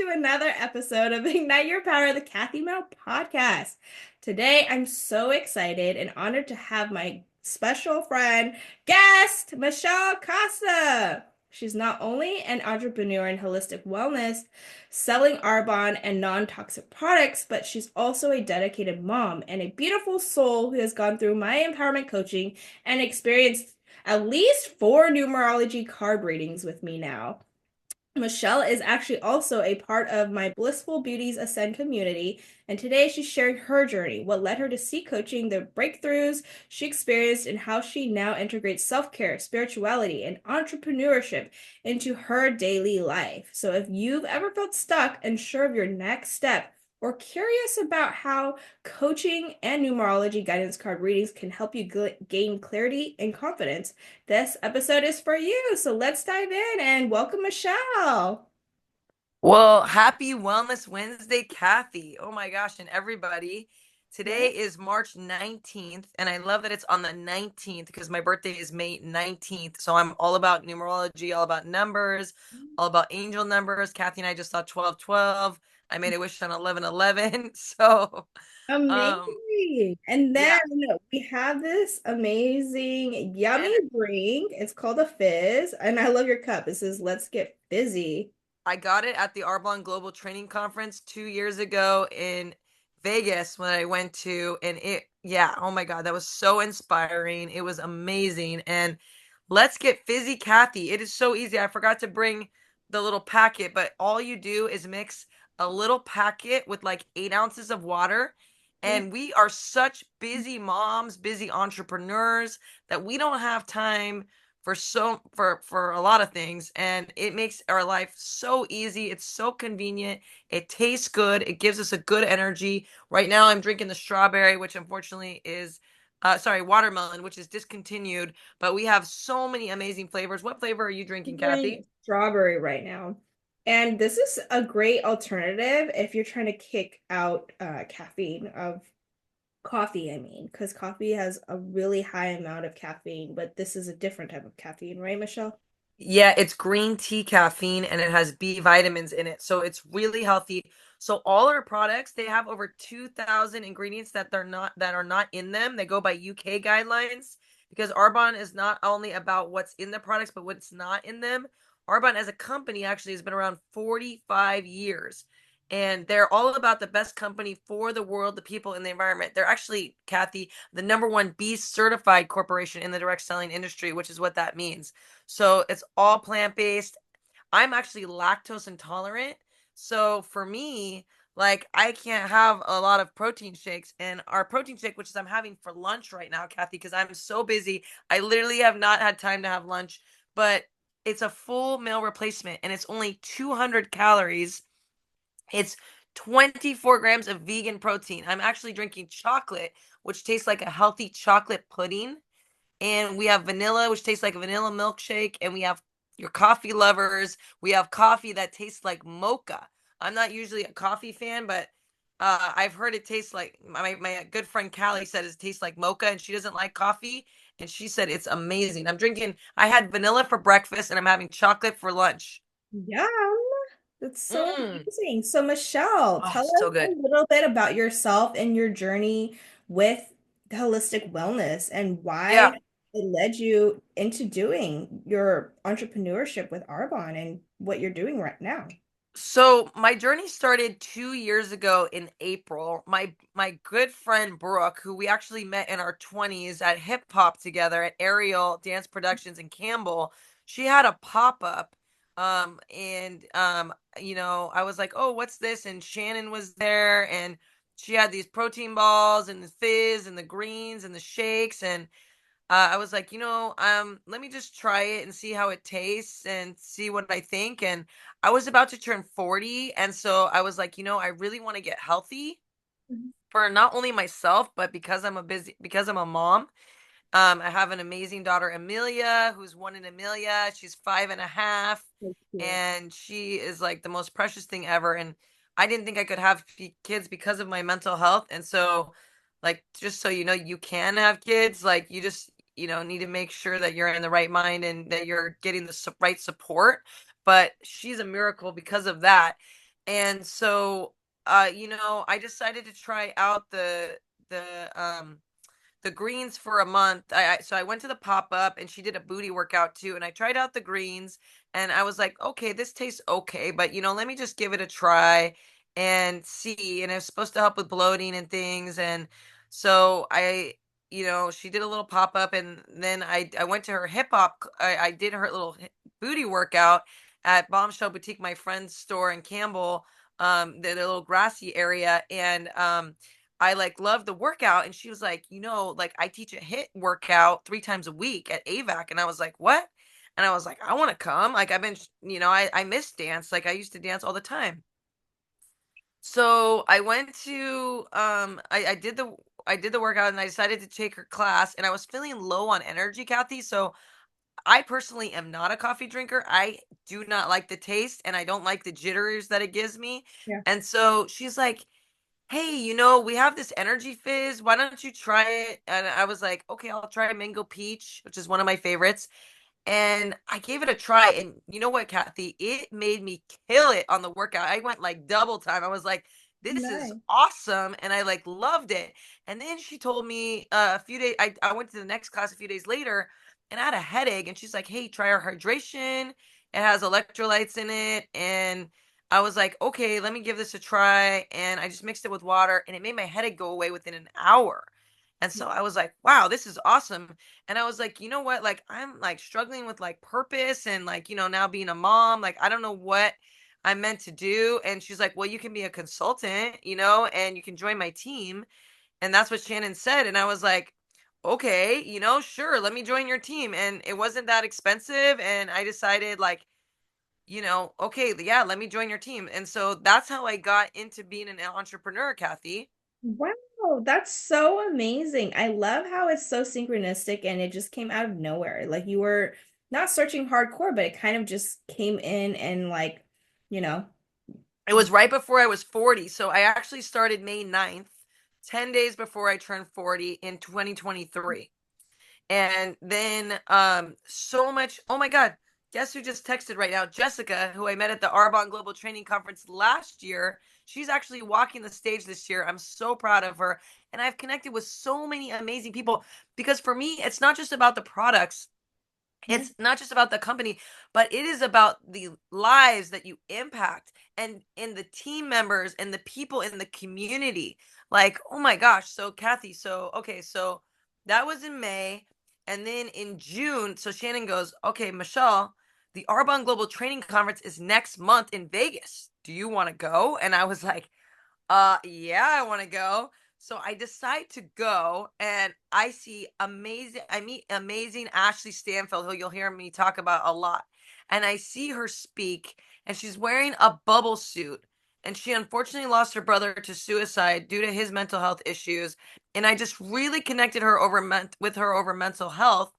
to another episode of Ignite Your Power, the Kathy Mel podcast. Today, I'm so excited and honored to have my special friend, guest, Michelle Costa. She's not only an entrepreneur in holistic wellness, selling Arbonne and non-toxic products, but she's also a dedicated mom and a beautiful soul who has gone through my empowerment coaching and experienced at least four numerology card readings with me now. Michelle is actually also a part of my Blissful Beauties Ascend community, and today she's sharing her journey, what led her to seek coaching, the breakthroughs she experienced, and how she now integrates self-care, spirituality, and entrepreneurship into her daily life. So if you've ever felt stuck and sure of your next step, or curious about how coaching and numerology guidance card readings can help you gain clarity and confidence, this episode is for you. So let's dive in and welcome Michelle. Well, happy Wellness Wednesday, Kathy. Oh my gosh, and everybody. Today Yes. is March 19th, and I love that it's on the 19th because my birthday is May 19th. So I'm all about numerology, all about numbers, all about angel numbers. Kathy and I just saw 1212. I made a wish on 1111. So, um, Amazing. And then yeah, we have this amazing, yummy and drink. It's called a fizz. And I love your cup. It says, let's get fizzy. I got it at the Arbonne Global Training Conference 2 years ago in Vegas when I went to, and yeah, oh my God, that was so inspiring. It was amazing. And let's get fizzy, Kathy. It is so easy. I forgot to bring the little packet, but all you do is mix a little packet with like 8 ounces of water. Yeah. And we are such busy moms, busy entrepreneurs that we don't have time for a lot of things, and it makes our life so easy. It's so convenient. It tastes good. It gives us a good energy. Right now I'm drinking the strawberry, which unfortunately is sorry, watermelon, which is discontinued, but we have so many amazing flavors. What flavor are you drinking, Doing Kathy? strawberry right now. And this is a great alternative if you're trying to kick out caffeine of coffee, I mean, because coffee has a really high amount of caffeine, but this is a different type of caffeine, right, Michelle? Yeah, it's green tea caffeine and it has B vitamins in it. So it's really healthy. So all our products, they have over 2,000 ingredients that are not in them. They go by UK guidelines because Arbonne is not only about what's in the products, but what's not in them. Arbonne as a company actually has been around 45 years. And they're all about the best company for the world, the people, and the environment. They're actually, Kathy, the number one B certified corporation in the direct selling industry, which is what that means. So it's all plant-based. I'm actually lactose intolerant. So for me, like I can't have a lot of protein shakes. And our protein shake, which is I'm having for lunch right now, Kathy, because I'm so busy. I literally have not had time to have lunch, but it's a full meal replacement and it's only 200 calories. It's 24 grams of vegan protein. I'm actually drinking chocolate, which tastes like a healthy chocolate pudding, and we have vanilla, which tastes like a vanilla milkshake, and we have your coffee lovers. We have coffee that tastes like mocha. I'm not usually a coffee fan, but I've heard it tastes like my good friend Callie said it tastes like mocha, and she doesn't like coffee, and she said it's amazing. I had vanilla for breakfast, and I'm having chocolate for lunch. Yum. That's so Mm. amazing. So, Michelle, Oh, tell so us a good. little bit about yourself and your journey with holistic wellness and why Yeah. it led you into doing your entrepreneurship with Arbonne and what you're doing right now. So my journey started 2 years ago in April. My good friend Brooke, who we actually met in our 20s at hip hop together at Ariel Dance Productions in Campbell, she had a pop-up. I was like, oh, what's this? And Shannon was there and she had these protein balls and the fizz and the greens and the shakes. And I was like, let me just try it and see how it tastes and see what I think. And I was about to turn 40. And so I was like, I really want to get healthy Mhm. for not only myself, but because I'm a mom. I have an amazing daughter, Amelia, who's one in Amelia. She's 5.5. So cute. And she is like the most precious thing ever. And I didn't think I could have kids because of my mental health. And so, like, just so you know, you can have kids. Like, you just, need to make sure that you're in the right mind and that you're getting the right support. But she's a miracle because of that. And so, I decided to try out the um the greens for a month. So I went to the pop up and she did a booty workout too, and I tried out the greens and I was like, okay, this tastes okay, but let me just give it a try and see. And it's supposed to help with bloating and things. And so she did a little pop up, and then I went to her hip hop. I did her little booty workout at Bombshell Boutique, my friend's store in Campbell, the little grassy area, and I like loved the workout. And she was like, like I teach a hit workout 3 times a week at AVAC. And I was like, what? And I was like, I want to come. Like I've been, I miss dance. Like I used to dance all the time. So I went to, I did the workout and I decided to take her class, and I was feeling low on energy, Kathy. So I personally am not a coffee drinker. I do not like the taste and I don't like the jitters that it gives me. Yeah. And so she's like, hey, we have this energy fizz. Why don't you try it? And I was like, okay, I'll try mango peach, which is one of my favorites. And I gave it a try. And you know what, Kathy? It made me kill it on the workout. I went like double time. I was like, this is Nice. awesome. And I like loved it. And then she told me a few days, I went to the next class a few days later and I had a headache. And she's like, hey, try our hydration. It has electrolytes in it. And I was like, okay, let me give this a try. And I just mixed it with water and it made my headache go away within an hour. And so I was like, wow, this is awesome. And I was like, you know what? Like, I'm like struggling with like purpose and like, now being a mom, like, I don't know what I'm meant to do. And she's like, well, you can be a consultant, and you can join my team. And that's what Shannon said. And I was like, okay, sure, let me join your team. And it wasn't that expensive. And I decided, like, okay, yeah, let me join your team. And so that's how I got into being an entrepreneur, Kathy. Wow, that's so amazing. I love how it's so synchronistic and it just came out of nowhere. Like you were not searching hardcore, but it kind of just came in and like, you know, It was right before I was 40. So I actually started May 9th, 10 days before I turned 40 in 2023. And then so much, oh my God, guess who just texted right now? Jessica, who I met at the Arbonne Global Training Conference last year. She's actually walking the stage this year. I'm so proud of her. And I've connected with so many amazing people because for me, it's not just about the products. yeah. It's not just about the company, but it is about the lives that you impact and in the team members and the people in the community. Like, oh my gosh. So Kathy, so okay, so that was in May. And then in June, so Shannon goes, okay, Michelle, the Arbonne Global Training Conference is next month in Vegas. Do you want to go? And I was like, yeah, I want to go. So I decide to go, and I meet amazing Ashley Stanfield, who you'll hear me talk about a lot. And I see her speak, and she's wearing a bubble suit. And she unfortunately lost her brother to suicide due to his mental health issues. And I just really connected with her over mental health.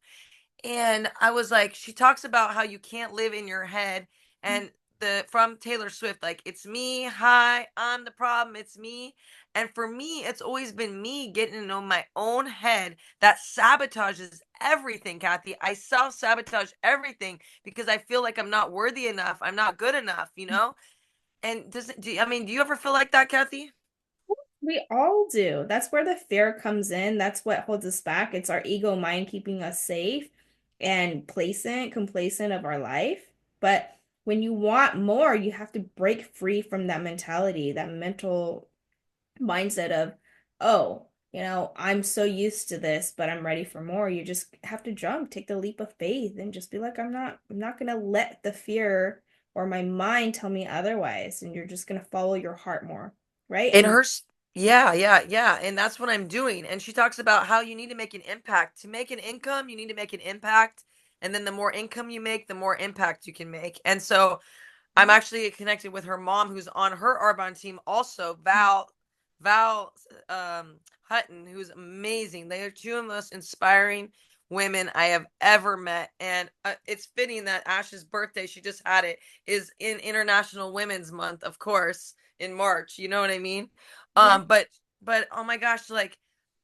And I was like, she talks about how you can't live in your head, and the from Taylor Swift, like, it's me, hi, I'm the problem, it's me. And for me, it's always been me getting to know my own head that sabotages everything, Kathy. I self-sabotage everything because I feel like I'm not worthy enough, I'm not good enough. And do you ever feel like that, Kathy? We all do. That's where the fear comes in. That's what holds us back. It's our ego mind keeping us safe and complacent of our life. But when you want more, you have to break free from that mentality, that mental mindset of, oh, I'm so used to this, but I'm ready for more. You just have to jump, take the leap of faith and just be like, I'm not gonna let the fear or my mind tell me otherwise. And you're just gonna follow your heart more, right? In And her Yeah, yeah, yeah, and that's what I'm doing. And she talks about how you need to make an impact. To make an income, you need to make an impact, and then the more income you make, the more impact you can make. And so I'm actually connected with her mom, who's on her Arbonne team also, Val Hutton, who's amazing. They are two of the most inspiring women I have ever met. And it's fitting that Ash's birthday, she just had it, is in International Women's Month, of course, in March. You know what I mean? yeah. But oh my gosh, like,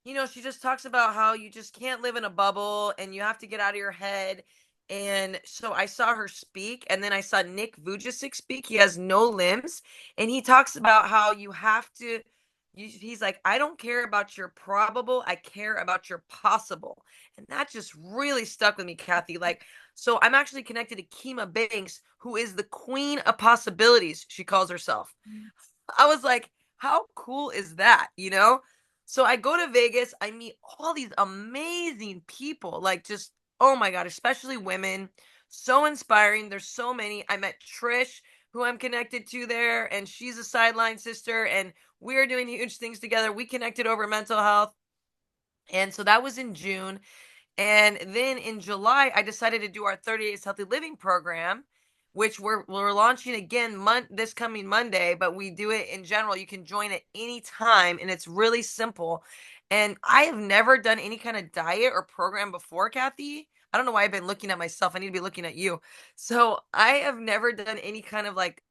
she just talks about how you just can't live in a bubble and you have to get out of your head. And so I saw her speak, and then I saw Nick Vujicic speak. He has no limbs, and he talks about how you have to. He's like, I don't care about your probable, I care about your possible, and that just really stuck with me, Kathy. Like, so I'm actually connected to Kima Banks, who is the queen of possibilities. She calls herself. I was like, how cool is that? So I go to Vegas, I meet all these amazing people, like just, oh my God, especially women. So inspiring. There's so many. I met Trish, who I'm connected to there, and she's a sideline sister, and we're doing huge things together. We connected over mental health. And so that was in June. And then in July, I decided to do our 30 Days Healthy Living program, which we're launching again this coming Monday, but we do it in general. You can join at any time, and it's really simple. And I have never done any kind of diet or program before, Kathy. I don't know why I've been looking at myself. I need to be looking at you. So I have never done any kind of like,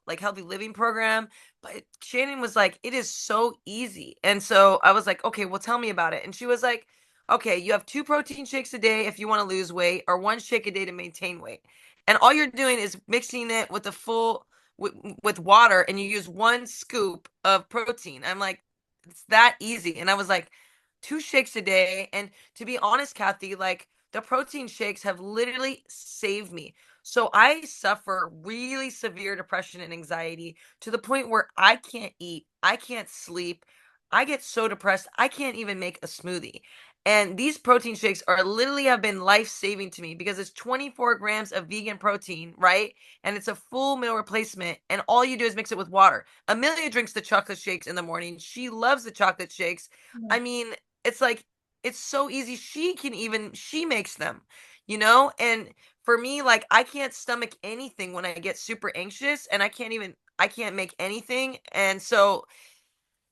like healthy living program. But Shannon was like, it is so easy. And so I was like, okay, well, tell me about it. And she was like, okay, you have 2 protein shakes a day if you want to lose weight, or 1 shake a day to maintain weight. And all you're doing is mixing it with with water, and you use 1 scoop of protein. I'm like, it's that easy. And I was like, 2 shakes a day. And to be honest, Kathy, like the protein shakes have literally saved me. So I suffer really severe depression and anxiety to the point where I can't eat, I can't sleep. I get so depressed, I can't even make a smoothie. And these protein shakes are literally have been life saving to me because it's 24 grams of vegan protein, right? And it's a full meal replacement. And all you do is mix it with water. Amelia drinks the chocolate shakes in the morning. She loves the chocolate shakes. Yeah. I mean, it's like, it's so easy. She makes them. And for me, like, I can't stomach anything when I get super anxious, and I can't make anything. And so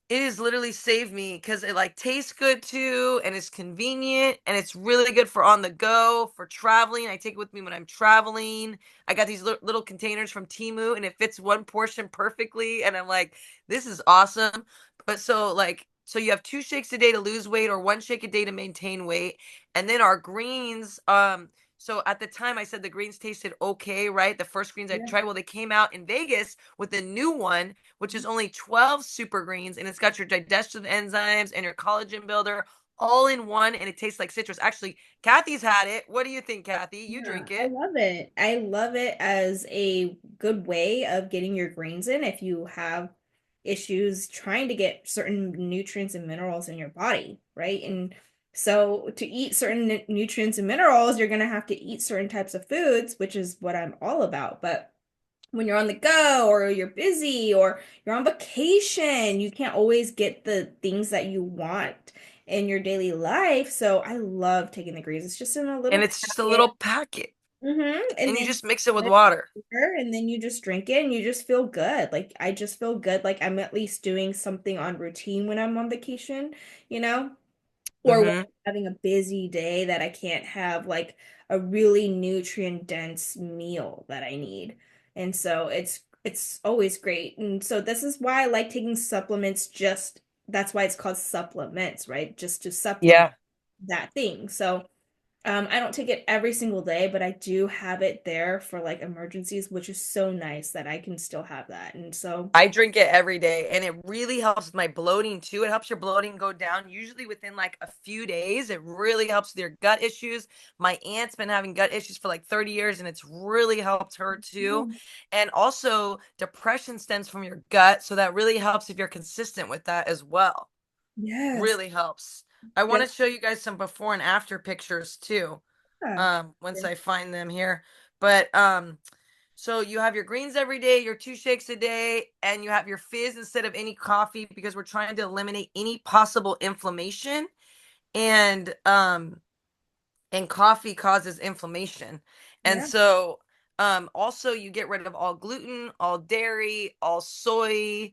it has literally saved me because it like tastes good too, and it's convenient, and it's really good for on the go for traveling. I take it with me when I'm traveling. I got these little containers from Temu, and it fits 1 portion perfectly, and I'm like, this is awesome. But so you have 2 shakes a day to lose weight, or 1 shake a day to maintain weight. And then our greens, so at the time I said the greens tasted okay, right? The first greens I Yeah. tried, well, they came out in Vegas with a new one, which is only 12 super greens, and it's got your digestive enzymes and your collagen builder all in one, and it tastes like citrus. Actually, Kathy's had it. What do you think, Kathy? You Yeah, drink I it. love it. I love it as a good way of getting your greens in if you have issues trying to get certain nutrients and minerals in your body, right? And so to eat certain nutrients and minerals, you're going to have to eat certain types of foods, which is what I'm all about. But when you're on the go or you're busy or you're on vacation, you can't always get the things that you want in your daily life. So I love taking the greens. It's just in a And little it's just a packet. little packet, And and you then just mix it with add water. sugar, and then you just drink it and you just feel good. Like I just feel good. Like I'm at least doing something on routine when I'm on vacation, you know? Or when Mm-hmm. I'm having a busy day that I can't have like a really nutrient dense meal that I need. And so it's always great. And so this is why I like taking supplements, just that's why it's called supplements, right? Just to supplement Yeah. that thing. So I don't take it every single day, but I do have it there for like emergencies, which is so nice that I can still have that. And so, I drink it every day, and it really helps with my bloating too. It helps your bloating go down usually within like a few days. It really helps with your gut issues. My aunt's been having gut issues for like 30 years, and it's really helped her too. mm, And also, depression stems from your gut, so that really helps if you're consistent with that as well. yes, Really helps. I want just to show you guys some before and after pictures too. yeah, Once I find them here. But so you have your greens every day, your 2 shakes a day, and you have your fizz instead of any coffee because we're trying to eliminate any possible inflammation. And coffee causes inflammation. And yeah, so also you get rid of all gluten, all dairy, all soy,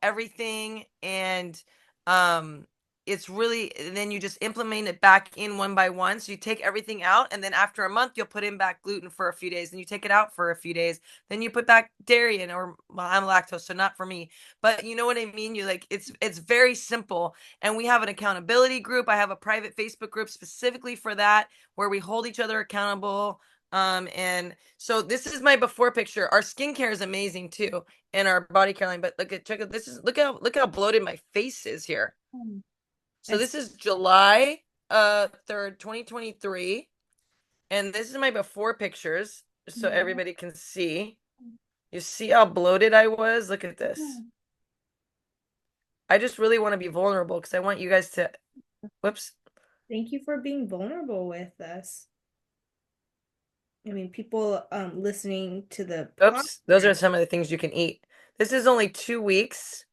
everything. And um it's really, then you just implement it back in one by one. So you take everything out, and then after a month, you'll put in back gluten for a few days, and you take it out for a few days. Then you put back dairy in, or well, I'm lactose, so not for me. But you know what I mean? You like it's very simple. And we have an accountability group. I have a private Facebook group specifically for that, where we hold each other accountable. And so this is my before picture. Our skincare is amazing too, and our body care line. But check out this is look how bloated my face is here. Mm. So It's this is July 3rd, 2023. And this is my before pictures, so yeah. everybody can see. You see how bloated I was? Look at this. Yeah. I just really want to be vulnerable because I want you guys to, whoops. Thank you for being vulnerable with us. I mean, people listening to the Oops. Those are podcast. some of the things you can eat. This is only 2 weeks.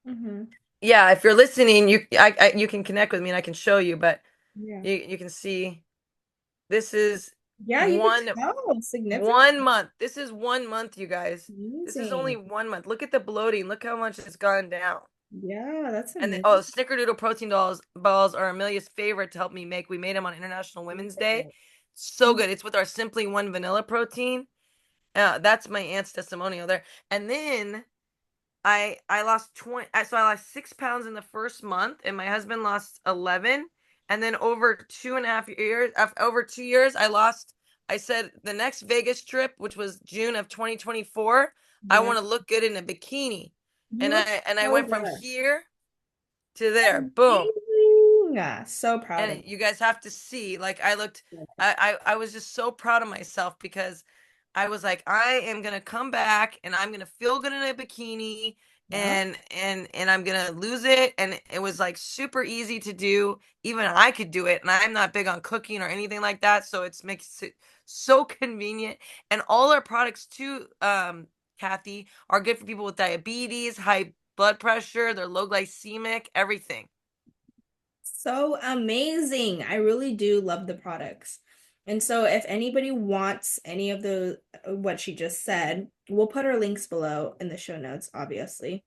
Hmm. Yeah, if you're listening, you can connect with me and I can show you, but Yeah. you can see this is Yeah, you could one tell significant. 1 month. This is 1 month, you guys. This is only Amazing. 1 month. Look at the bloating. Look how much it's gone down. Yeah, that's And amazing. snickerdoodle protein balls are Amelia's favorite to help me make. We made them on International Women's Day. So good. It's with our Simply One vanilla protein. That's my aunt's testimonial there. And then I lost 20, so I lost 6 pounds in the first month, and my husband lost 11. And then over 2.5 years, over 2 years, I said the next Vegas trip, which was June of 2024, I Yeah, want to look good in a bikini. you And look I so went from good. here to there. Boom. Amazing. So proud of And you guys have to see, like, I looked, you. I was just so proud of myself because I was like, I am gonna come back and I'm gonna feel good in a bikini, Yeah. and I'm gonna lose it. And it was like super easy to do. Even I could do it, and I'm not big on cooking or anything like that, so it makes it so convenient. And all our products too, Kathy, are good for people with diabetes, high blood pressure, they're low glycemic, everything. So amazing. I really do love the products. And so if anybody wants any of the what she just said, we'll put her links below in the show notes, obviously.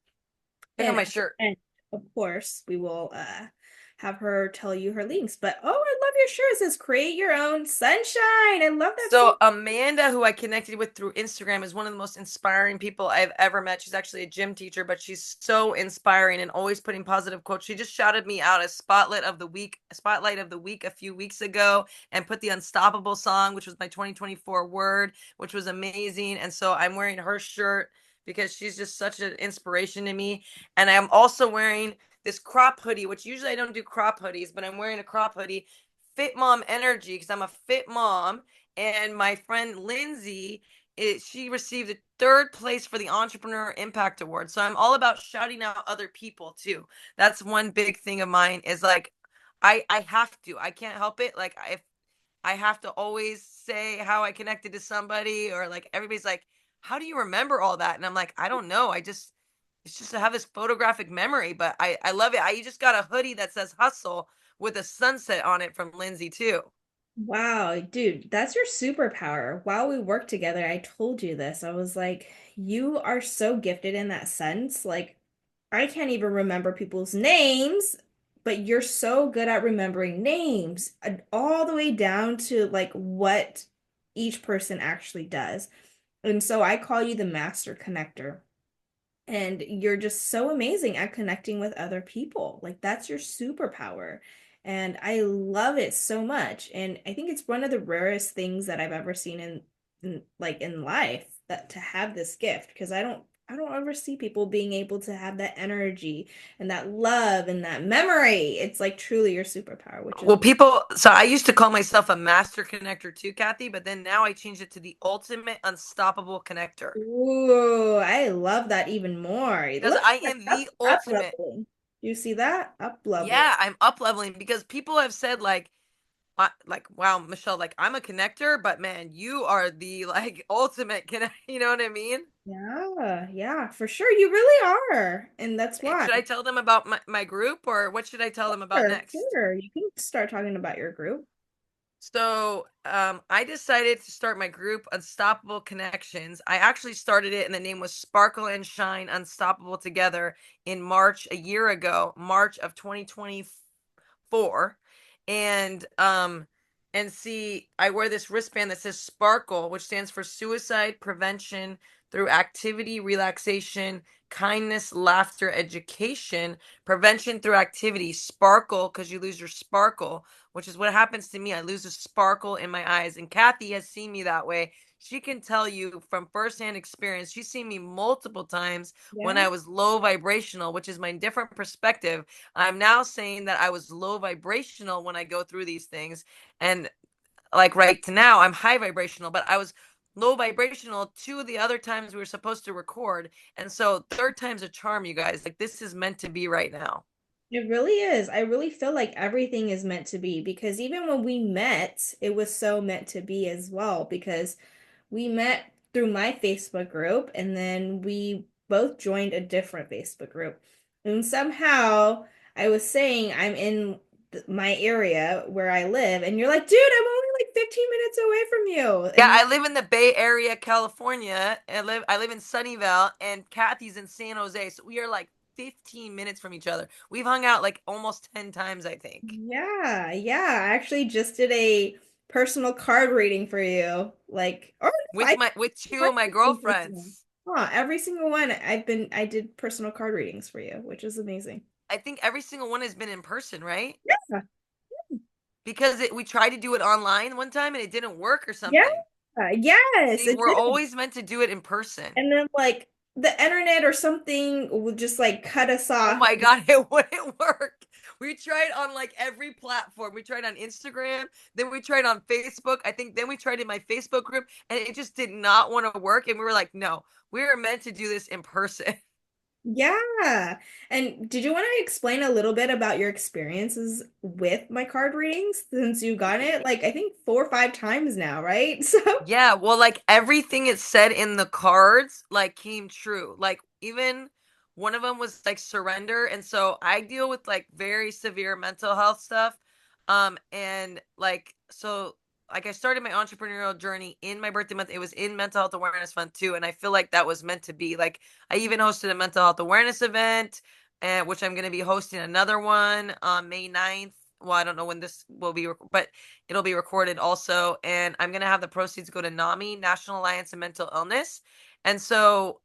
Look at And my at the shirt. end, of course, we will have her tell you her links. But oh, I love your shirt. It says create your own sunshine. I love that so So Amanda, who I connected with through Instagram, is one of the most inspiring people I've ever met. She's actually a gym teacher, but she's so inspiring and always putting positive quotes. She just shouted me out as spotlight of the week a few weeks ago, and put the Unstoppable song, which was my 2024 word, which was amazing. And so I'm wearing her shirt because she's just such an inspiration to me. And I'm also wearing this crop hoodie, which usually I don't do crop hoodies, but I'm wearing a crop hoodie. Fit mom energy, because I'm a fit mom. And my friend Lindsay, she received a third place for the Entrepreneur Impact Award. So I'm all about shouting out other people too. That's one big thing of mine, is like, I have to. I can't help it. Like, if I have to always say how I connected to somebody, or like everybody's like, how do you remember all that? And I'm like, I don't know. It's just to have this photographic memory, but I love it. I just got a hoodie that says hustle with a sunset on it from Lindsay too. wow, dude, that's your superpower. While we worked together, I told you this. I was like, you are so gifted in that sense. Like, I can't even remember people's names, but you're so good at remembering names, all the way down to like what each person actually does. And so I call you the master connector. And you're just so amazing at connecting with other people. Like that's your superpower. And I love it so much. And I think it's one of the rarest things that I've ever seen in like in life, that to have this gift, because I don't ever see people being able to have that energy and that love and that memory. It's like truly your superpower, which is Well, so I used to call myself a master connector too, Kathy, but then now I changed it to the ultimate unstoppable connector, ooh, I love that even more. because Look I at am that, the up ultimate. leveling. You see that? Up leveling. Yeah, I'm up leveling because people have said like, wow, Michelle, like, I'm a connector, but man, you are the like ultimate connect. You know what I mean? Yeah, yeah, for sure. You really are. And that's why. Should I tell them about my group, or what should I tell them about Sure, next? sure. You can start talking about your group. So I decided to start my group, Unstoppable Connections. I actually started it, and the name was Sparkle and Shine Unstoppable Together in March a year ago, March of 2024. And see, I wear this wristband that says Sparkle, which stands for Suicide Prevention through Activity, Relaxation, Kindness, Laughter, Education, Prevention through Activity. Sparkle, because you lose your sparkle, which is what happens to me. I lose a sparkle in my eyes. And Kathy has seen me that way. She can tell you from firsthand experience. She's seen me multiple times when Yeah. I was low vibrational, which is my different perspective. I'm now saying that I was low vibrational when I go through these things. And like right to now, I'm high vibrational, but I was low vibrational two of the other times we were supposed to record. And so third time's a charm, you guys. Like this is meant to be right now. It really is. I really feel like everything is meant to be because even when we met, it was so meant to be as well because we met through my Facebook group and then we both joined a different Facebook group. And somehow I was saying I'm in my area where I live and you're like, "Dude, I'm only like 15 minutes away from you." Yeah, And I live in the Bay Area, California. I live in Sunnyvale, and Kathy's in San Jose. So we are like 15 minutes from each other. We've hung out like almost 10 times, I think. yeah, yeah, I actually just did a personal card reading for you. Like, or no, With I my with two one of my in person. girlfriends. Huh, every single one I did personal card readings for you, which is amazing. I think every single one has been in person, right? Yeah. Because we tried to do it online one time and it didn't work or Yeah. something. Yes, See, it we're did. always meant to do it in person. And then like the internet or something would just like cut us Oh off. my God, it wouldn't work. We tried on like every platform. We tried on Instagram, then we tried on Facebook. I think then we tried in my Facebook group, and it just did not want to work. And we were like, no, we are meant to do this in person. Yeah. And did you want to explain a little bit about your experiences with my card readings since you got it like I think 4 or 5 times now, right? So, Yeah, well, like everything it said in the cards like came true. Like even one of them was like surrender, and so I deal with like very severe mental health stuff. And like so like I started my entrepreneurial journey in my birthday month. It was in Mental Health Awareness Fund too, and I feel like that was meant to be. Like I even hosted a mental health awareness event, and which I'm going to be hosting another one on May 9th. Well, I don't know when this will be, but it'll be recorded also. And I'm going to have the proceeds go to NAMI, National Alliance of Mental Illness. And so,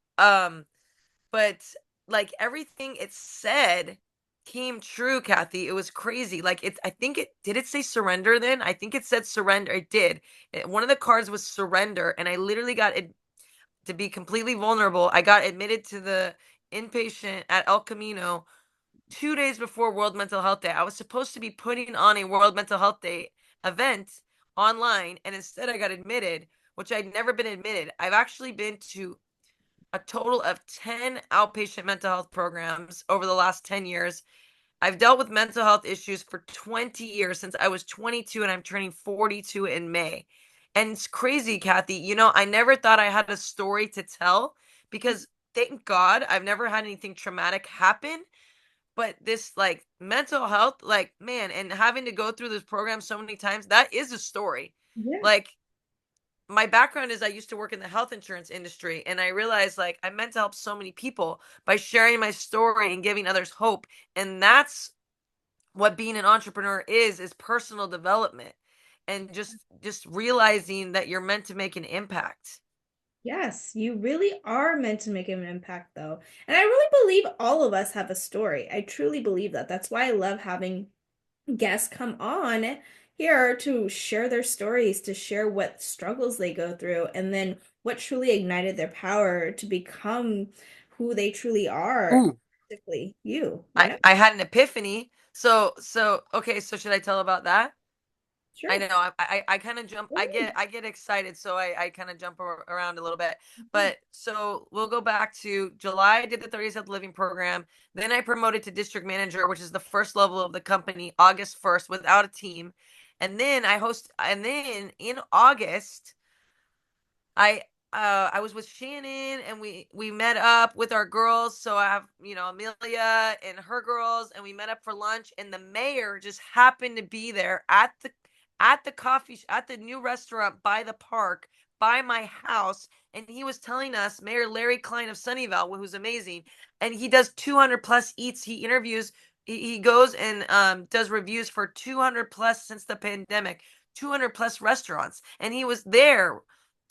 but like everything it said came true, Kathy. It was crazy. Like it's, I think it did it say surrender then? I think it said surrender. It did. One of the cards was surrender. And I literally got it to be completely vulnerable. I got admitted to the inpatient at El Camino 2 days before World Mental Health Day. I was supposed to be putting on a World Mental Health Day event online, and instead I got admitted, which I'd never been admitted. I've actually been to a total of 10 outpatient mental health programs over the last 10 years. I've dealt with mental health issues for 20 years since I was 22 and I'm turning 42 in May. And it's crazy, Kathy. I never thought I had a story to tell because thank God I've never had anything traumatic happen, but this like mental health, like man, and having to go through this program so many times, that is a story. yeah. Like my background is I used to work in the health insurance industry, and I realized like I meant to help so many people by sharing my story and giving others hope. And that's what being an entrepreneur is personal development, and just realizing that you're meant to make an impact. Yes, you really are meant to make an impact, though. And I really believe all of us have a story. I truly believe that. That's why I love having guests come on here to share their stories, to share what struggles they go through, and then what truly ignited their power to become who they truly are. Ooh. Basically, you. I Yeah, I had an epiphany. So okay, so should I tell about that? I sure. know I kind of jump. I Ooh, get I get excited, so I kind of jump around a little bit. mhm. But so we'll go back to July. I did the 30 Health Living program. Then I promoted to district manager, which is the first level of the company, August 1st, without a team. And then and then in August, I was with Shannon, and we met up with our girls. So I have, Amelia and her girls, and we met up for lunch, and the mayor just happened to be there at the at the new restaurant by the park, by my house. And he was telling us, Mayor Larry Klein of Sunnyvale, who's amazing, and he does 200 plus eats. He interviews, he goes and does reviews for 200 plus since the pandemic, 200 plus restaurants. And he was there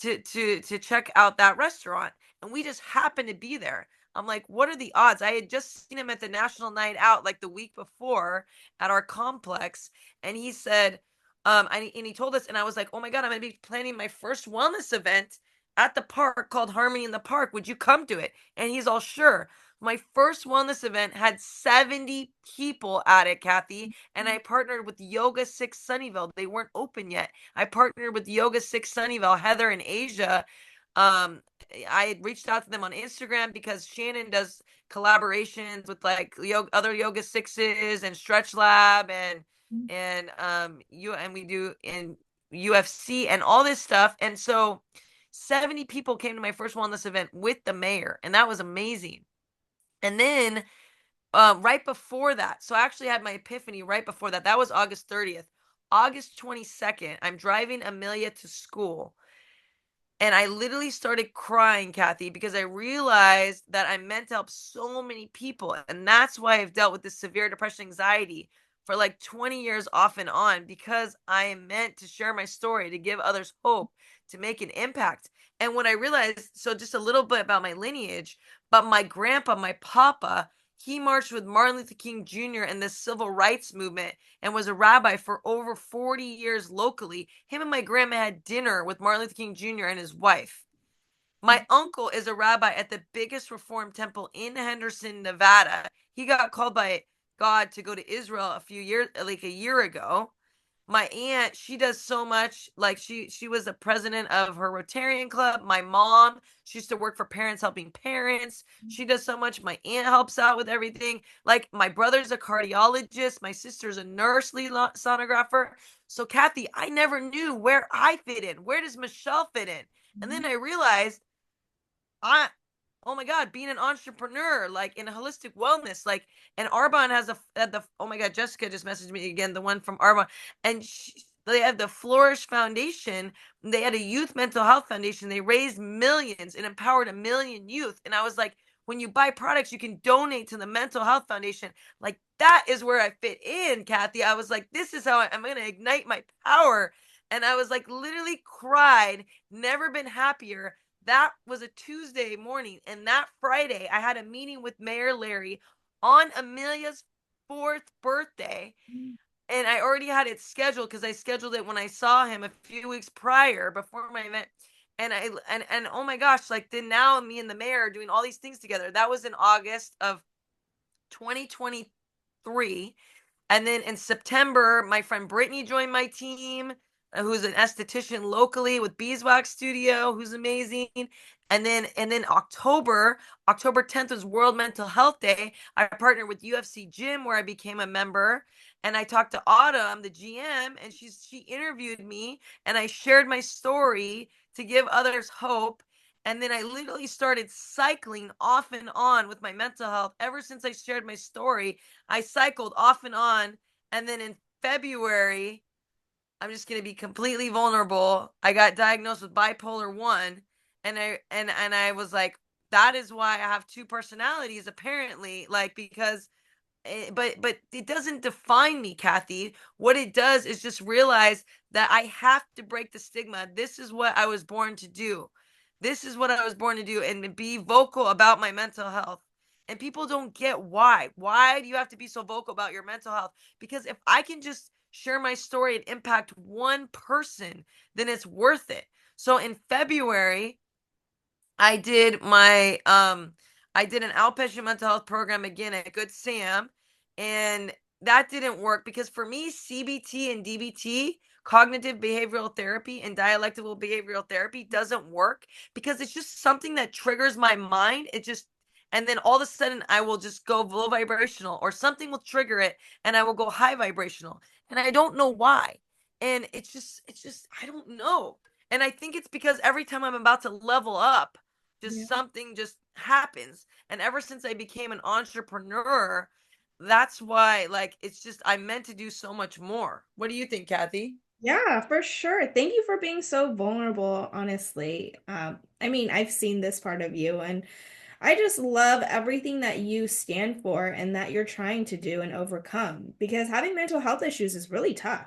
to check out that restaurant. And we just happened to be there. I'm like, what are the odds? I had just seen him at the National Night Out like the week before at our complex. And he said, and he told us, and I was like, oh my God, I'm going to be planning my first wellness event at the park called Harmony in the Park. Would you come to it? And he's all, sure. My first wellness event had 70 people at it, Kathy, and I partnered with Yoga 6 Sunnyvale. They weren't open yet. I partnered with Yoga 6 Sunnyvale, Heather and Asia. I had reached out to them on Instagram because Shannon does collaborations with like other Yoga Sixes and Stretch Lab and we do in UFC and all this stuff. And so 70 people came to my first wellness event with the mayor, and that was amazing. And then right before that, so I actually had my epiphany right before that. That was August 30th. August 22nd, I'm driving Amelia to school. And I literally started crying, Kathy, because I realized that I'm meant to help so many people. And that's why I've dealt with this severe depression, anxiety for like 20 years off and on, because I am meant to share my story, to give others hope, to make an impact. And when I realized, so just a little bit about my lineage, but my grandpa, my papa, he marched with Martin Luther King Jr. in the civil rights movement and was a rabbi for over 40 years locally. Him and my grandma had dinner with Martin Luther King Jr. and his wife. My uncle is a rabbi at the biggest Reform temple in Henderson, Nevada. He got called by God to go to Israel a few years, like a year ago. My aunt, she does so much. Like she was the president of her Rotarian club. My mom, she used to work for Parents Helping Parents. She does so much. My aunt helps out with everything. Like my brother's a cardiologist. My sister's a nurse lead sonographer. So Kathy, I never knew where I fit in. Where does Michelle fit in? And then I realized I oh my God, being an entrepreneur, like in holistic wellness, like, and Arbonne has oh my God, Jessica just messaged me again, the one from Arbonne, and they have the Flourish Foundation. They had a youth mental health foundation. They raised millions and empowered 1 million youth. And I was like, when you buy products, you can donate to the mental health foundation. Like that is where I fit in, Kathy. I was like, this is how I'm going to ignite my power. And I was like, literally cried, never been happier. That was a Tuesday morning. And that Friday, I had a meeting with Mayor Larry on Amelia's 4th birthday. And I already had it scheduled because I scheduled it when I saw him a few weeks prior before my event. And oh my gosh, like then now me and the mayor are doing all these things together. That was in August of 2023. And then in September, my friend Brittany joined my team, who's an esthetician locally with Beeswax Studio, who's amazing. And then October 10th was World Mental Health Day. I partnered with UFC Gym where I became a member. And I talked to Autumn, the GM, and she interviewed me and I shared my story to give others hope. And then I literally started cycling off and on with my mental health. Ever since I shared my story, I cycled off and on. And then in February, I'm just going to be completely vulnerable. I got diagnosed with bipolar 1, and I was like, that is why I have two personalities apparently, like because but it doesn't define me, Kathy. What it does is just realize that I have to break the stigma. This is what I was born to do. This is what I was born to do, and be vocal about my mental health. And people don't get why. Why do you have to be so vocal about your mental health? Because if I can just share my story and impact one person, then it's worth it. So in February, I did I did an outpatient mental health program again at Good Sam, and that didn't work because for me, CBT and DBT, cognitive behavioral therapy and dialectical behavioral therapy, doesn't work because it's just something that triggers my mind. It just and then all of a sudden I will just go low vibrational, or something will trigger it and I will go high vibrational. And I don't know why. And it's just I don't know. And I think it's because every time I'm about to level up, just Yeah. something just happens. And ever since I became an entrepreneur, that's why, like, it's just I'm meant to do so much more. What do you think, Kathy? Yeah, for sure. Thank you for being so vulnerable, honestly. I mean, I've seen this part of you, and I just love everything that you stand for and that you're trying to do and overcome because having mental health issues is really tough.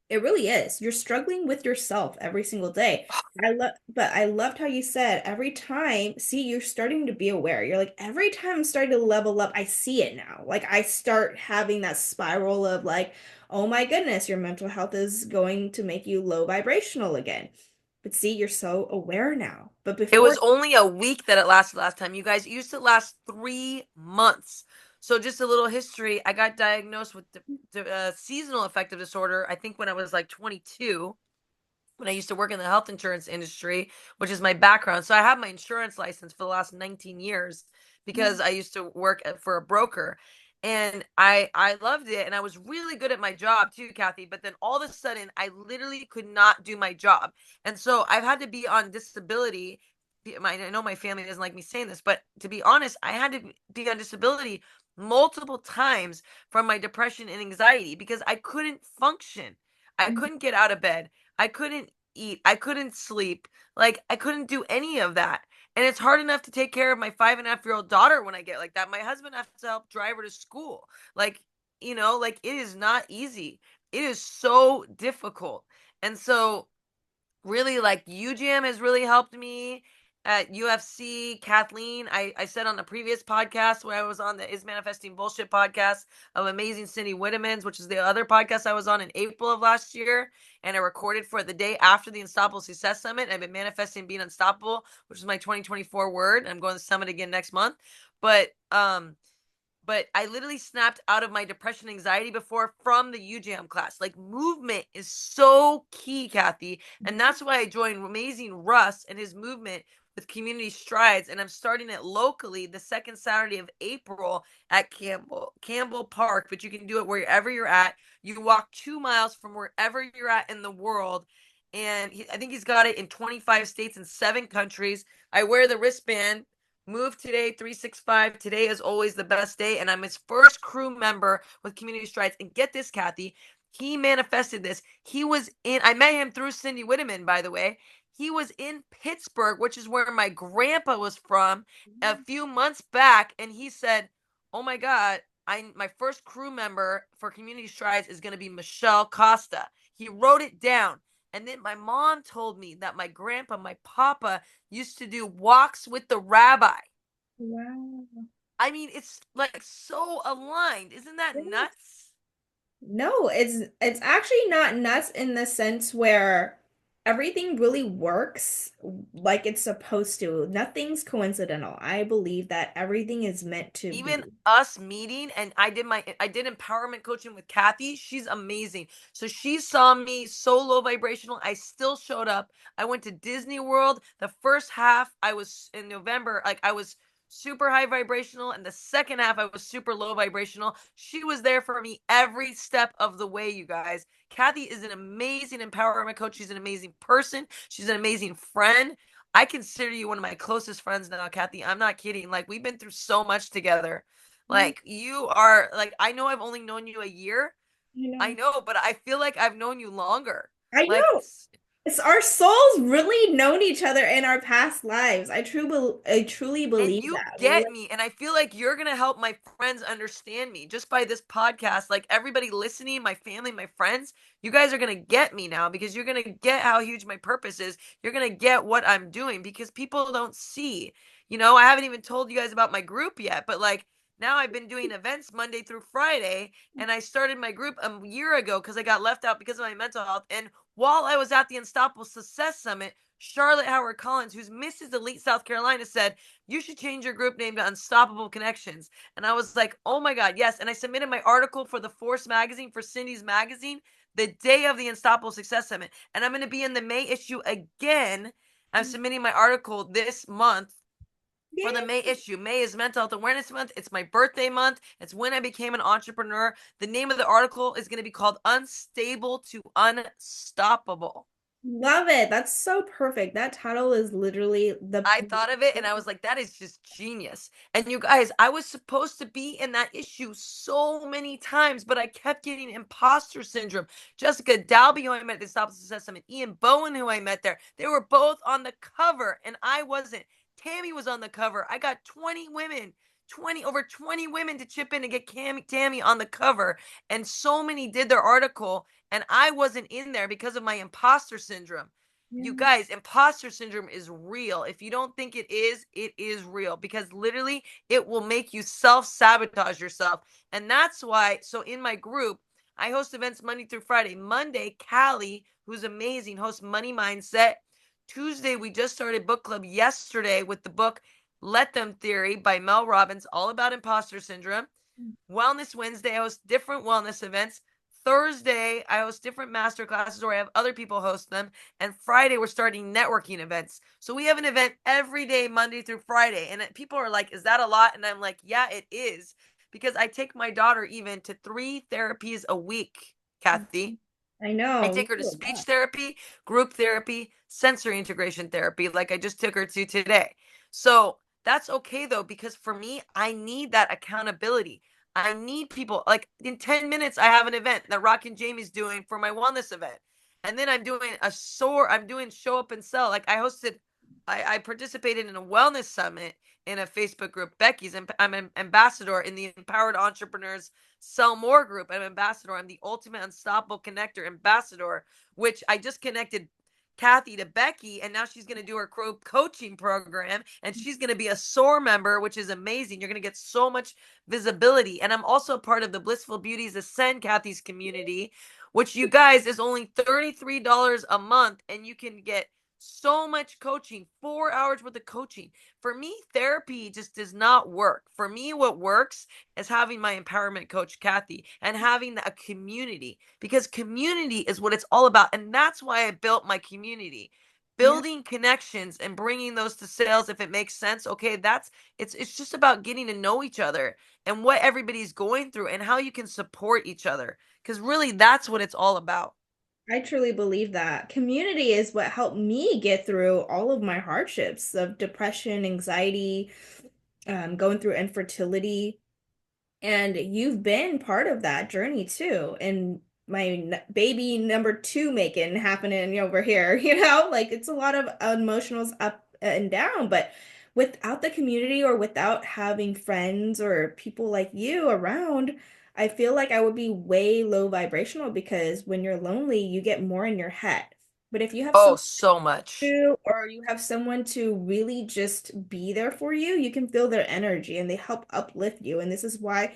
It really is. You're struggling with yourself every single day. But I loved how you said every time, see, you're starting to be aware. You're like, every time I'm starting to level up, I see it now. Like I start having that spiral of like, oh my goodness, your mental health is going to make you low vibrational again. But see, you're so aware now. But It was before, only a week that it lasted last time. You guys, it used to last 3 months. So just a little history. I got diagnosed with the seasonal affective disorder, I think when I was like 22, when I used to work in the health insurance industry, which is my background. So I have my insurance license for the last 19 years because I used to work for a broker. And I loved it, and I was really good at my job too, Kathy. But then all of a sudden, I literally could not do my job, and so I've had to be on disability. I know my family doesn't like me saying this, but to be honest, I had to be on disability multiple times from my depression and anxiety because I couldn't function. I couldn't get out of bed. I couldn't eat. I couldn't sleep. Like, I couldn't do any of that. And it's hard enough to take care of my 5.5-year-old daughter when I get like that. My husband has to help drive her to school. Like, like it is not easy. It is so difficult. And so really, like, UGM has really helped me at UFC. Kathleen, I said on the previous podcast when I was on the Is Manifesting Bullshit podcast of Amazing Cindy Whittemans, which is the other podcast I was on in April of last year, and I recorded for it the day after the Unstoppable Success Summit. I've been manifesting being unstoppable, which is my 2024 word. I'm going to the summit again next month. But I literally snapped out of my depression anxiety before from the UJAM class. Like, movement is so key, Kathy. And that's why I joined Amazing Russ and his movement with Community Strides. And I'm starting it locally the second Saturday of April at Campbell Park. But you can do it wherever you're at. You can walk 2 miles from wherever you're at in the world. And I think he's got it in 25 states and 7 countries. I wear the wristband. Move today 365. Today is always the best day. And I'm his first crew member with Community Strides. And get this, Kathy, he manifested this. I met him through Cindy Whitteman, by the way. He was in Pittsburgh, which is where my grandpa was from, a few months back. And he said, oh my God, my first crew member for Community Strides is going to be Michelle Costa. He wrote it down. And then my mom told me that my grandpa, my papa, used to do walks with the rabbi. wow. I mean, it's like so aligned. Isn't that nuts? No, it's actually not nuts in the sense where everything really works like it's supposed to. Nothing's coincidental. I believe that everything is meant to Even be. us meeting, and I did empowerment coaching with Kathy. She's amazing. So she saw me so low vibrational. I still showed up. I went to Disney World. The first half I was in November, like I was super high vibrational, and the second half I was super low vibrational. She was there for me every step of the way, you guys. Kathy is an amazing empowerment coach. She's an amazing person. She's an amazing friend. I consider you one of my closest friends now, Kathy. I'm not kidding. Like, we've been through so much together. You Like, you are like, I know I've only known you a year. I know. know, but I feel like I've known you longer. I Like, know. It's our souls really known each other in our past lives. I truly and believe you that. get me, and I feel like you're gonna help my friends understand me just by this podcast. Like, everybody listening, my family, my friends, you guys are gonna get me now because you're gonna get how huge my purpose is. You're gonna get what I'm doing because people don't see. I haven't even told you guys about my group yet, but like, now I've been doing events Monday through Friday, and I started my group a year ago because I got left out because of my mental health. And while I was at the Unstoppable Success Summit, Charlotte Howard Collins, who's Mrs. Elite South Carolina, said, you should change your group name to Unstoppable Connections. And I was like, oh my God, yes. And I submitted my article for the Force magazine, for Cindy's magazine, the day of the Unstoppable Success Summit. And I'm going to be in the May issue again. I'm submitting my article this month for the Yeah. May issue. May is Mental Health Awareness Month. It's my birthday month. It's when I became an entrepreneur. The name of the article is going to be called Unstable to Unstoppable. Love it. That's so perfect. That title is literally the I thought of it and I was like, that is just genius. And you guys, I was supposed to be in that issue so many times, but I kept getting imposter syndrome. Jessica Dalby, who I met at the Stop and Success Summit, Ian Bowen, who I met there, they were both on the cover and I wasn't. Tammy was on the cover. I got 20 women, 20 over 20 women to chip in to get Tammy on the cover. And so many did their article, and I wasn't in there because of my imposter syndrome. You Yeah. guys, imposter syndrome is real. If you don't think it is real because literally it will make you self sabotage yourself. And that's why, so in my group, I host events Monday through Friday. Monday, Callie, who's amazing, hosts Money Mindset. Tuesday, we just started book club yesterday with the book Let Them Theory by Mel Robbins, all about imposter syndrome. Wellness Wednesday, I host different wellness events. Thursday, I host different master classes or I have other people host them. And Friday, we're starting networking events. So we have an event every day, Monday through Friday. And people are like, is that a lot? And I'm like, yeah, it is. Because I take my daughter even to 3 therapies a week, Kathy. I I know. take her to speech therapy, group therapy, sensory integration therapy, like I just took her to today. So that's okay though, because for me, I need that accountability. I need people like in 10 minutes, I have an event that Rock and Jamie's doing for my wellness event. And then I'm doing show up and sell. Like I participated in a wellness summit in a Facebook group, Becky's, and I'm an ambassador in the Empowered Entrepreneurs Sell More group. I'm ambassador. I'm the ultimate unstoppable connector ambassador, which I just connected Kathy to Becky, and now she's going to do her coaching program, and she's going to be a SOAR member, which is amazing. You're going to get so much visibility. And I'm also part of the Blissful Beauties Ascend Kathy's community, which you guys is only $33 a month, and you can get so much coaching, 4 hours worth of coaching. For me, therapy just does not work. For me, what works is having my empowerment coach, Kathy, and having a community because community is what it's all about. And that's why I built my community. Yeah. Building connections and bringing those to sales if it makes sense. Okay, it's just about getting to know each other and what everybody's going through and how you can support each other because really that's what it's all about. I truly believe that community is what helped me get through all of my hardships of depression, anxiety, going through infertility. And you've been part of that journey too. And my baby number two making happening over here, like it's a lot of emotionals up and down. But without the community or without having friends or people like you around, I feel like I would be way low vibrational because when you're lonely, you get more in your head. But if you have Oh, someone so much. to, or you have someone to really just be there for you, you can feel their energy and they help uplift you. And this is why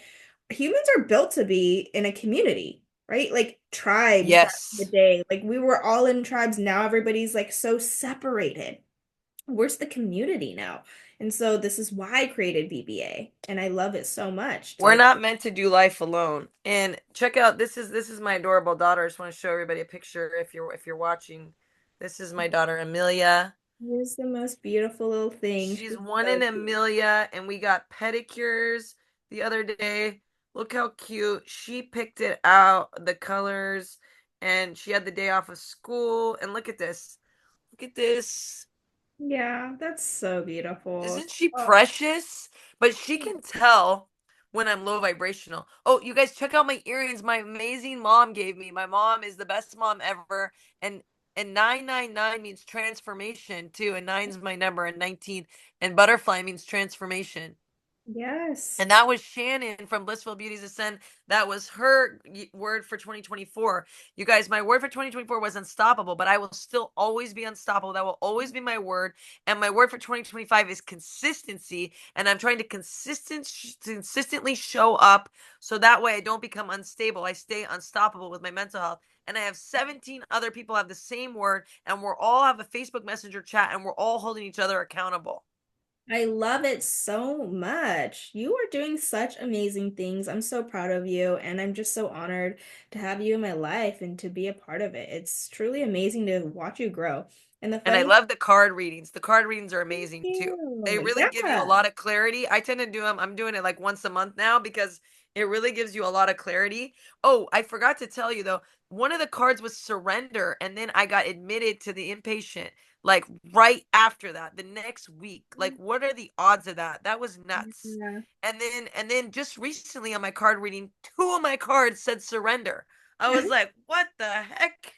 humans are built to be in a community, right? Like tribes back in the Yes. day. Like we were all in tribes. Now everybody's like so separated. Where's the community now? And so this is why I created BBA. And I love it so much We're to not meant to do life alone. And check out this is my adorable daughter. I just want to show everybody a picture if you're watching. This is my daughter Amelia. here's the most beautiful little thing. She's She's one so in cute. Amelia, and we got pedicures the other day. Look how cute. She picked it out, the colors, and she had the day off of school. And look at this. Look at this. Yeah, that's so beautiful. Isn't she Oh, precious? But she can tell when I'm low vibrational. Oh, you guys check out my earrings my amazing mom gave me. My mom is the best mom ever. And 999 means transformation too. And nine's my number and 19 and butterfly means transformation. yes. And that was Shannon from Blissful Beauties Ascend. That was her word for 2024. You guys, my word for 2024 was unstoppable, but I will still always be unstoppable. That will always be my word. And my word for 2025 is consistency. And I'm trying to consistently show up so that way I don't become unstable. I stay unstoppable with my mental health. And I have 17 other people have the same word, and we're all have a Facebook Messenger chat, and we're all holding each other accountable. I love it so much. You are doing such amazing things. I'm so proud of you, and I'm just so honored to have you in my life and to be a part of it. It's truly amazing to watch you grow. And the And I funny love the card readings. The card readings are Thank amazing too. They you. really give you a Yeah. lot of clarity. I tend to do them. I'm doing it like once a month now because It really gives you a lot of clarity. Oh, I forgot to tell you though, one of the cards was surrender, and then I got admitted to the inpatient like right after that, the next week. Like, what are the odds of that? That was nuts. Yeah. And then just recently on my card reading, two of my cards said surrender. I was like, what the heck?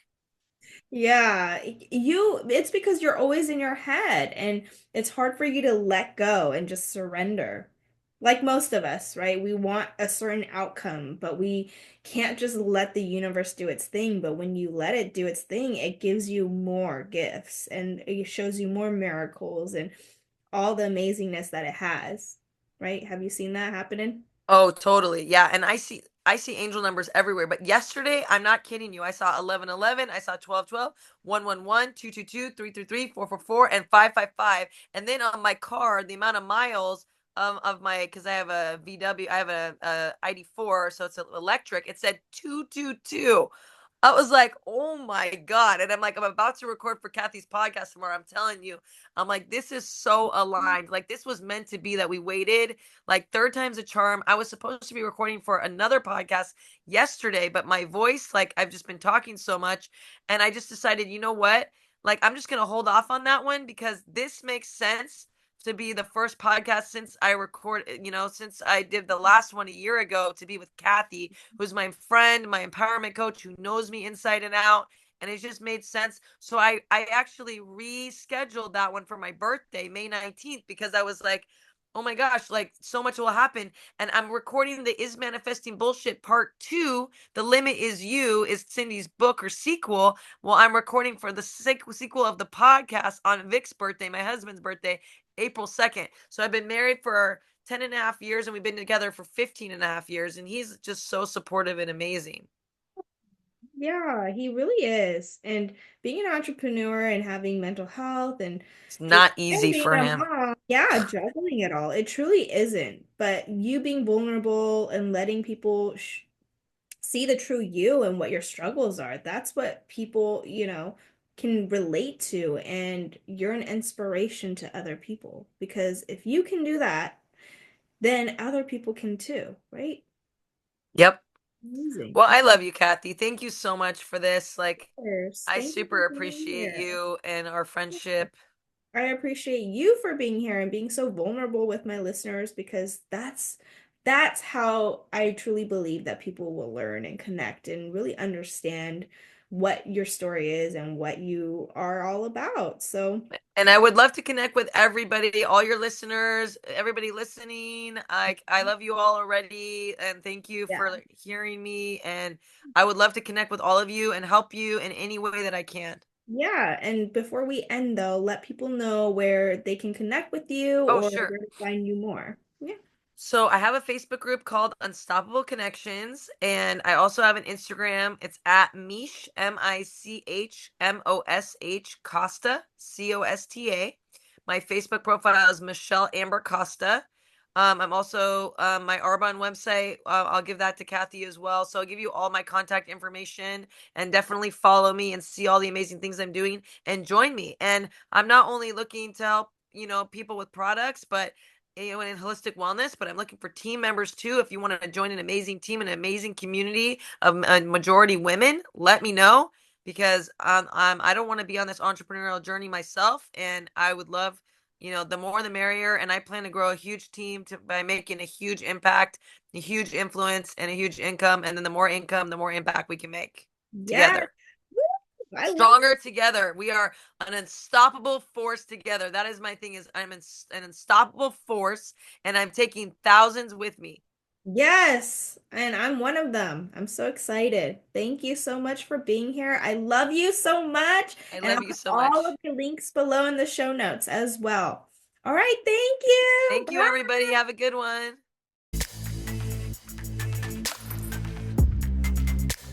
Yeah, it's because you're always in your head and it's hard for you to let go and just surrender. Like most of us, right? We want a certain outcome, but we can't just let the universe do its thing. But when you let it do its thing, it gives you more gifts and it shows you more miracles and all the amazingness that it has, right? Have you seen that happening? Oh, totally. Yeah, and I see angel numbers everywhere. But yesterday, I'm not kidding you. I saw 1111, I saw 1212, 111, 222, 333, 444, and 555. And then on my card, the amount of miles of my, because I have a VW, I have a ID4, so it's electric. It said 222. I was like, oh my God. And I'm like, I'm about to record for Kathy's podcast tomorrow. I'm telling you, I'm like, this is so aligned. Like, this was meant to be that we waited. Like, third time's a charm. I was supposed to be recording for another podcast yesterday, but my voice, like, I've just been talking so much. And I just decided, you know what? Like, I'm just going to hold off on that one because this makes sense to be the first podcast since I since I did the last one a year ago to be with Kathy, who's my friend, my empowerment coach, who knows me inside and out. And it just made sense. So I actually rescheduled that one for my birthday, May 19th, because I was like, oh my gosh, like so much will happen. And I'm recording the Is Manifesting Bullshit Part 2. The Limit Is You is Cindy's book or sequel. Well, I'm recording for the sequel of the podcast on Vic's birthday, my husband's birthday, April 2nd. So I've been married for 10 and a half years and we've been together for 15 and a half years. And he's just so supportive and amazing. Yeah, he really is. And being an entrepreneur and having mental health and It's just not and easy being for a him. mom, yeah, juggling it all. It truly isn't. But you being vulnerable and letting people sh see the true you and what your struggles are, that's what people, can relate to. And you're an inspiration to other people because if you can do that, then other people can too, right? Yep. Amazing. Well, I love you, Kathy. Thank you so much for this. Like, Cheers. I Thank you for super being appreciate here. you and our friendship. I appreciate you for being here and being so vulnerable with my listeners because that's how I truly believe that people will learn and connect and really understand what your story is and what you are all about. So, And I would love to connect with everybody, all your listeners, everybody listening. I love you all already. And thank you yeah. for hearing me. And I would love to connect with all of you and help you in any way that I can. Yeah, and before we end though, let people know where they can connect with you Oh, or sure. where to find you more. Yeah. So I have a Facebook group called Unstoppable Connections, and I also have an Instagram. It's at Mish, Michmosh Costa, Costa. My Facebook profile is Michelle Amber Costa. I'm also my Arbonne website. I'll give that to Kathy as well. So I'll give you all my contact information and definitely follow me and see all the amazing things I'm doing and join me. And I'm not only looking to help, people with products, but in holistic wellness, but I'm looking for team members too. If you want to join an amazing team, an amazing community of a majority women, let me know because I don't want to be on this entrepreneurial journey myself, and I would love, the more the merrier. And I plan to grow a huge team by making a huge impact, a huge influence, and a huge income. And then the more income, the more impact we can make Yes. together. Woo! I love Stronger together. We are an unstoppable force together. That is my thing, is I'm an unstoppable force and I'm taking thousands with me. Yes, and I'm one of them. I'm so excited. Thank you so much for being here. I love you so much, I and love I'll you put so all of much. the links below in the show notes as well. All right, thank you. Thank you, Bye. everybody. Have a good one.